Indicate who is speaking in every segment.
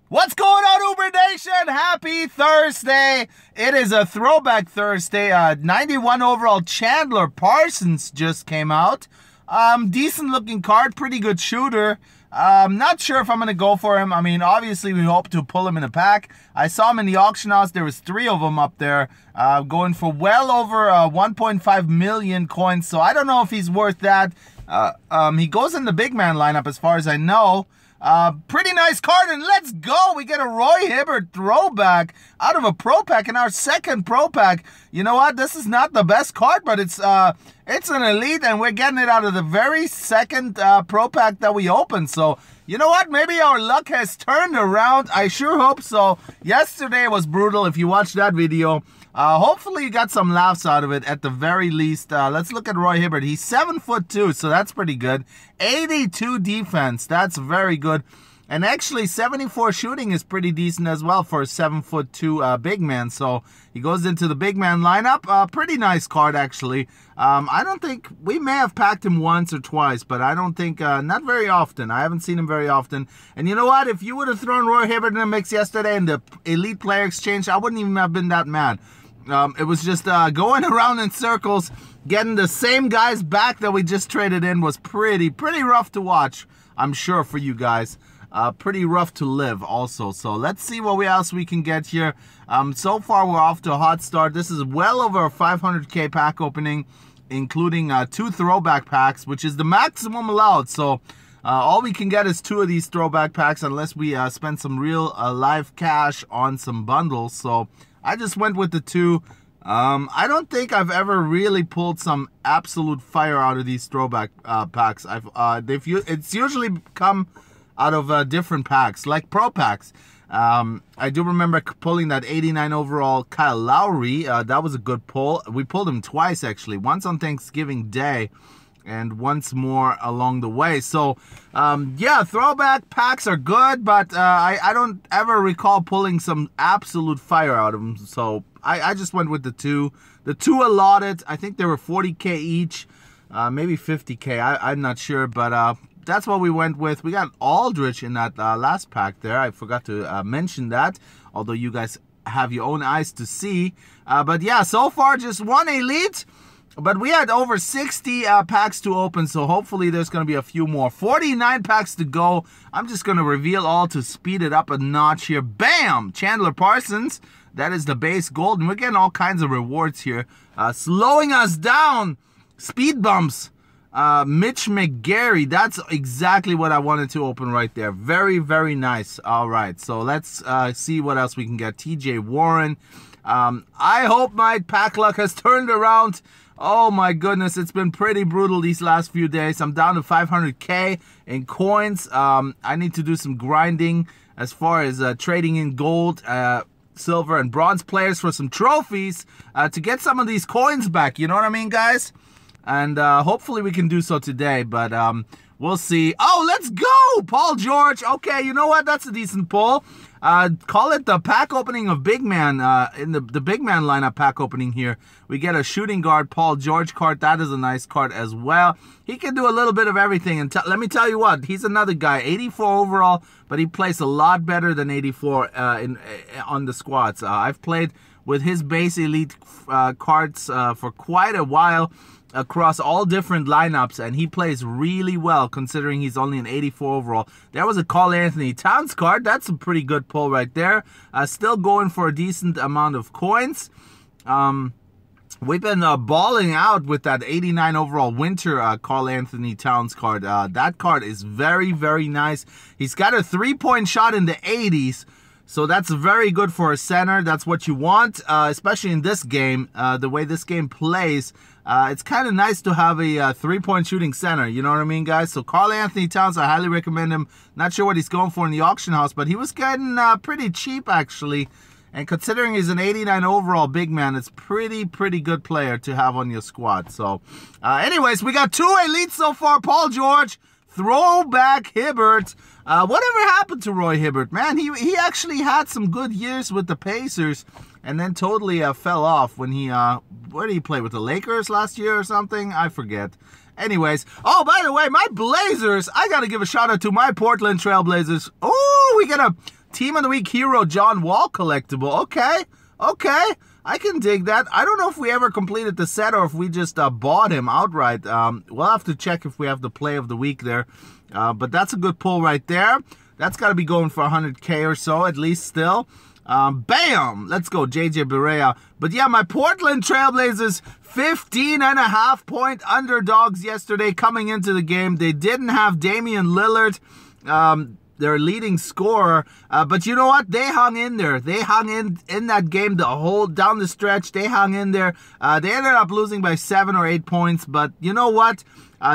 Speaker 1: What's going on, Uber Nation? Happy Thursday. It is a Throwback Thursday. 91 overall Chandler Parsons just came out. Decent looking card, pretty good shooter. Not sure if I'm going to go for him. I mean, obviously we hope to pull him in a pack. I saw him in the auction house. There was 3 of them up there, going for well over 1.5 million coins. So I don't know if he's worth that. He goes in the big man lineup as far as I know. Pretty nice card, and let's go. We get a Roy Hibbert throwback out of a pro pack in our second pro pack. You know what? This is not the best card, but it's an elite, and we're getting it out of the very second pro pack that we opened. So you know what? Maybe our luck has turned around. I sure hope so. Yesterday was brutal. If you watched that video, hopefully you got some laughs out of it at the very least. Let's look at Roy Hibbert. He's 7'2", so that's pretty good. 82 defense, that's very good. And actually 74 shooting is pretty decent as well for a 7'2" big man. So he goes into the big man lineup. Pretty nice card actually. I don't think, we may have packed him once or twice, but I don't think, not very often. I haven't seen him very often. And you know what? If you would have thrown Roy Hibbert in the mix yesterday in the Elite Player Exchange, I wouldn't even have been that mad. It was just going around in circles, getting the same guys back that we just traded in was pretty rough to watch, I'm sure, for you guys. Pretty rough to live also. So let's see what else we can get here. So far we're off to a hot start. This is well over a 500k pack opening, including 2 throwback packs, which is the maximum allowed. So all we can get is 2 of these throwback packs unless we spend some real live cash on some bundles. So I just went with the 2. I don't think I've ever really pulled some absolute fire out of these throwback packs. It's usually come out of different packs, like pro packs. I do remember pulling that 89 overall Kyle Lowry. That was a good pull. We pulled him twice actually, once on Thanksgiving Day and once more along the way. So yeah, throwback packs are good, but I don't ever recall pulling some absolute fire out of them. So I just went with the 2. The 2 allotted, I think they were 40k each, maybe 50k, I'm not sure, but that's what we went with. We got Aldrich in that last pack there. I forgot to mention that, although you guys have your own eyes to see. But yeah, so far just 1 elite. But we had over 60 packs to open, so hopefully there's going to be a few more. 49 packs to go. I'm just going to reveal all to speed it up a notch here. Bam! Chandler Parsons. That is the base gold, and we're getting all kinds of rewards here. Slowing us down. Speed bumps. Mitch McGarry. That's exactly what I wanted to open right there. Very nice. All right, so let's see what else we can get. TJ Warren. I hope my pack luck has turned around. Oh my goodness, it's been pretty brutal these last few days. I'm down to 500k in coins. I need to do some grinding as far as trading in gold, silver, and bronze players for some trophies to get some of these coins back. You know what I mean, guys? And hopefully we can do so today, but we'll see. Oh, let's go! Paul George. Okay, you know what? That's a decent pull. Call it the pack opening of big man, in the big man lineup pack opening here. We get a shooting guard Paul George card. That is a nice card as well. He can do a little bit of everything. And let me tell you what, he's another guy, 84 overall, but he plays a lot better than 84 on the squads. I've played with his base elite cards for quite a while across all different lineups, and he plays really well considering he's only an 84 overall. There was a Karl Anthony Towns card. That's a pretty good pull right there. Still going for a decent amount of coins. We've been balling out with that 89 overall winter Karl Anthony Towns card. That card is very nice. He's got a 3-point shot in the 80s. So that's very good for a center. That's what you want, especially in this game. The way this game plays, it's kind of nice to have a 3-point shooting center. You know what I mean, guys? So Karl Anthony Towns, I highly recommend him. Not sure what he's going for in the auction house, but he was getting pretty cheap, actually. And considering he's an 89 overall big man, it's pretty good player to have on your squad. So, anyways, we got 2 elites so far. Paul George, Throwback Hibbert. Whatever happened to Roy Hibbert, man? He actually had some good years with the Pacers, and then totally fell off when he, where did he play, with the Lakers last year or something? I forget. Anyways, oh, by the way, my Blazers, I got to give a shout out to my Portland Trailblazers. Oh, we get a Team of the Week hero John Wall collectible. Okay, I can dig that. I don't know if we ever completed the set or if we just bought him outright. We'll have to check if we have the play of the week there. But that's a good pull right there. That's got to be going for 100K or so, at least still. Bam! Let's go, JJ Barea. But yeah, my Portland Trailblazers, 15.5-point underdogs yesterday coming into the game. They didn't have Damian Lillard, their leading scorer. But you know what? They hung in there. They hung in that game the whole down the stretch. They hung in there. They ended up losing by 7 or 8 points. But you know what?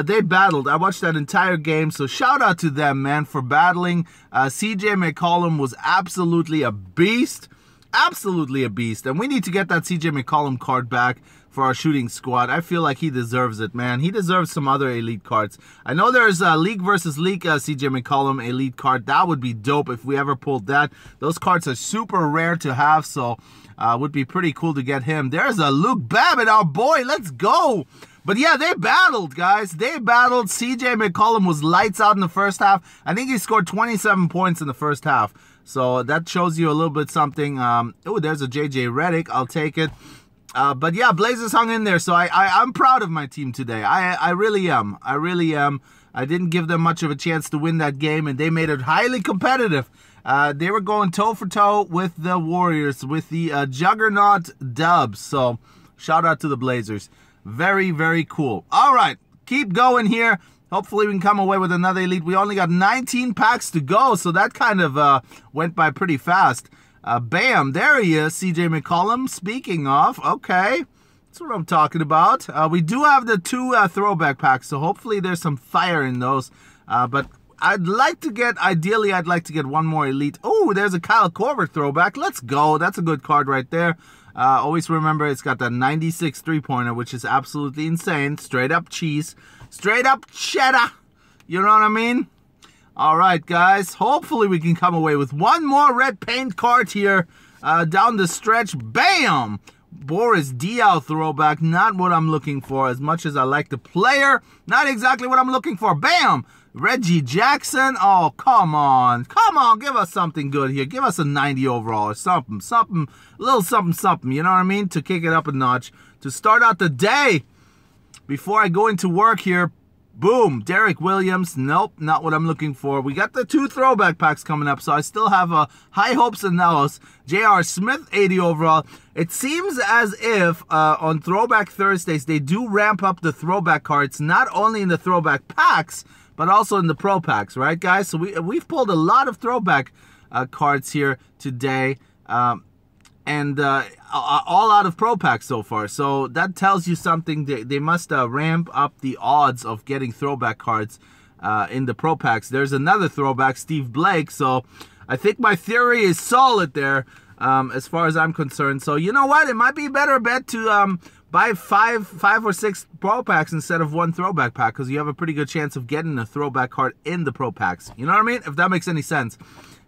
Speaker 1: They battled. I watched that entire game, so shout out to them, man, for battling. CJ McCollum was absolutely a beast. Absolutely a beast. And we need to get that CJ McCollum card back for our shooting squad. I feel like he deserves it, man. He deserves some other elite cards. I know there's a League versus League CJ McCollum elite card. That would be dope if we ever pulled that. Those cards are super rare to have, so would be pretty cool to get him. There's a Luke Babbitt, our boy. Let's go. But yeah, they battled, guys. They battled. CJ McCollum was lights out in the first half. I think he scored 27 points in the first half. So that shows you a little bit something. Oh, there's a JJ Redick. I'll take it. But yeah, Blazers hung in there. So I'm proud of my team today. I really am. I really am. I didn't give them much of a chance to win that game, and they made it highly competitive. They were going toe for toe with the Warriors, with the Juggernaut Dubs. So shout out to the Blazers. Very, very cool. All right, keep going here. Hopefully we can come away with another elite. We only got 19 packs to go, so that kind of went by pretty fast. Bam, there he is, CJ McCollum. Speaking of, okay, that's what I'm talking about. We do have the 2 throwback packs, so hopefully there's some fire in those. But I'd like to get, ideally, I'd like to get one more elite. Oh, there's a Kyle Korver throwback. Let's go. That's a good card right there. Always remember it's got that 96 3-pointer, which is absolutely insane. Straight up cheese. Straight up cheddar. You know what I mean? All right, guys. Hopefully we can come away with one more red paint card here down the stretch. Bam! Boris Diaw throwback. Not what I'm looking for. As much as I like the player, not exactly what I'm looking for. Bam! Reggie Jackson. Oh, come on. Come on, give us something good here. Give us a 90 overall or something. Something, a little something, something. You know what I mean? To kick it up a notch. To start out the day. Before I go into work here. Boom. Derek Williams. Nope, not what I'm looking for. We got the 2 throwback packs coming up, so I still have high hopes in those. J.R. Smith, 80 overall. It seems as if on Throwback Thursdays, they do ramp up the throwback cards, not only in the throwback packs, but also in the pro packs, right, guys? So we've pulled a lot of throwback cards here today, and all out of pro packs so far. So that tells you something. They must ramp up the odds of getting throwback cards in the pro packs. There's another throwback, Steve Blake. So I think my theory is solid there as far as I'm concerned. So you know what? It might be a better bet to buy five or six pro packs instead of 1 throwback pack, because you have a pretty good chance of getting a throwback card in the pro packs. You know what I mean? If that makes any sense.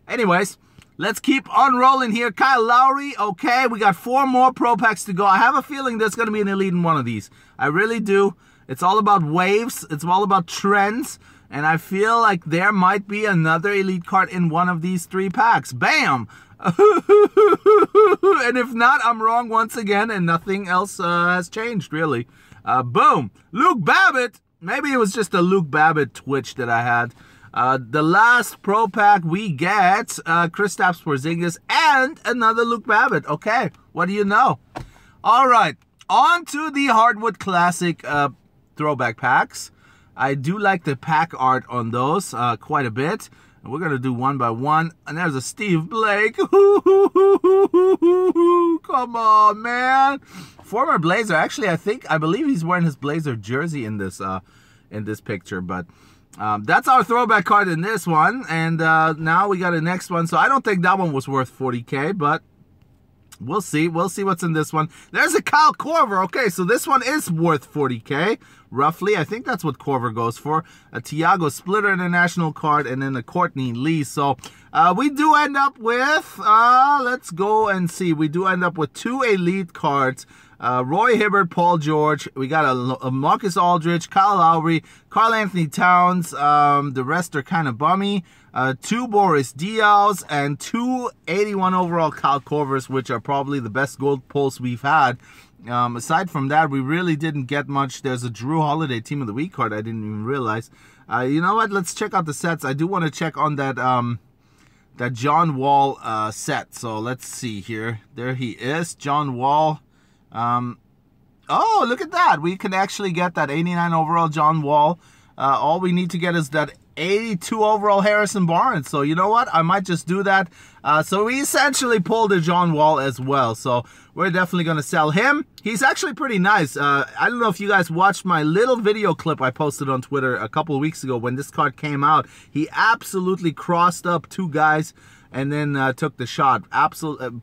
Speaker 1: Anyways, let's keep on rolling here. Kyle Lowry. Okay, we got 4 more pro packs to go. I have a feeling there's going to be an elite in one of these. I really do. It's all about waves. It's all about trends. And I feel like there might be another elite card in one of these 3 packs. Bam! And if not, I'm wrong once again, and nothing else has changed, really. Boom! Luke Babbitt! Maybe it was just a Luke Babbitt twitch that I had. The last pro pack we get, Kristaps Porzingis and another Luke Babbitt. Okay, what do you know? All right, on to the Hardwood Classic throwback packs. I do like the pack art on those quite a bit. And we're going to do one by one. And there's a Steve Blake. Come on, man. Former Blazer. Actually, I believe he's wearing his Blazer jersey in this picture. But that's our throwback card in this one. And now we got a next one. So I don't think that one was worth 40K, but we'll see. We'll see what's in this one. There's a Kyle Korver. Okay, so this one is worth 40K, roughly. I think that's what Korver goes for. A Tiago Splitter International card, and then a Courtney Lee. So we do end up with, let's go and see. We do end up with 2 elite cards. Roy Hibbert, Paul George. We got a Marcus Aldridge, Kyle Lowry, Karl Anthony Towns. The rest are kind of bummy. 2 Boris Diaws and 2 81 overall Kyle Korvers, which are probably the best gold pulls we've had. Aside from that, we really didn't get much. There's a Drew Holiday Team of the Week card I didn't even realize. You know what? Let's check out the sets. I do want to check on that that John Wall set. So let's see here. There he is, John Wall. Oh, look at that. We can actually get that 89 overall John Wall. All we need to get is that 82 overall Harrison Barnes. So you know what? I might just do that. So we essentially pulled a John Wall as well. So we're definitely going to sell him. He's actually pretty nice. I don't know if you guys watched my little video clip I posted on Twitter a couple of weeks ago when this card came out. He absolutely crossed up 2 guys and then took the shot. Absolutely.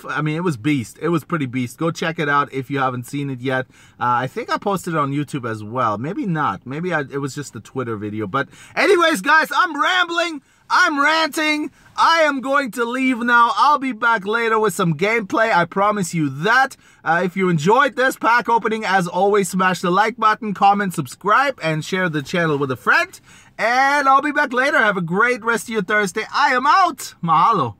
Speaker 1: I mean, it was beast. It was pretty beast. Go check it out if you haven't seen it yet. I think I posted it on YouTube as well. Maybe not. Maybe it was just a Twitter video. But anyways, guys, I'm rambling. I'm ranting. I am going to leave now. I'll be back later with some gameplay. I promise you that. If you enjoyed this pack opening, as always, smash the like button, comment, subscribe, and share the channel with a friend. And I'll be back later. Have a great rest of your Thursday. I am out. Mahalo.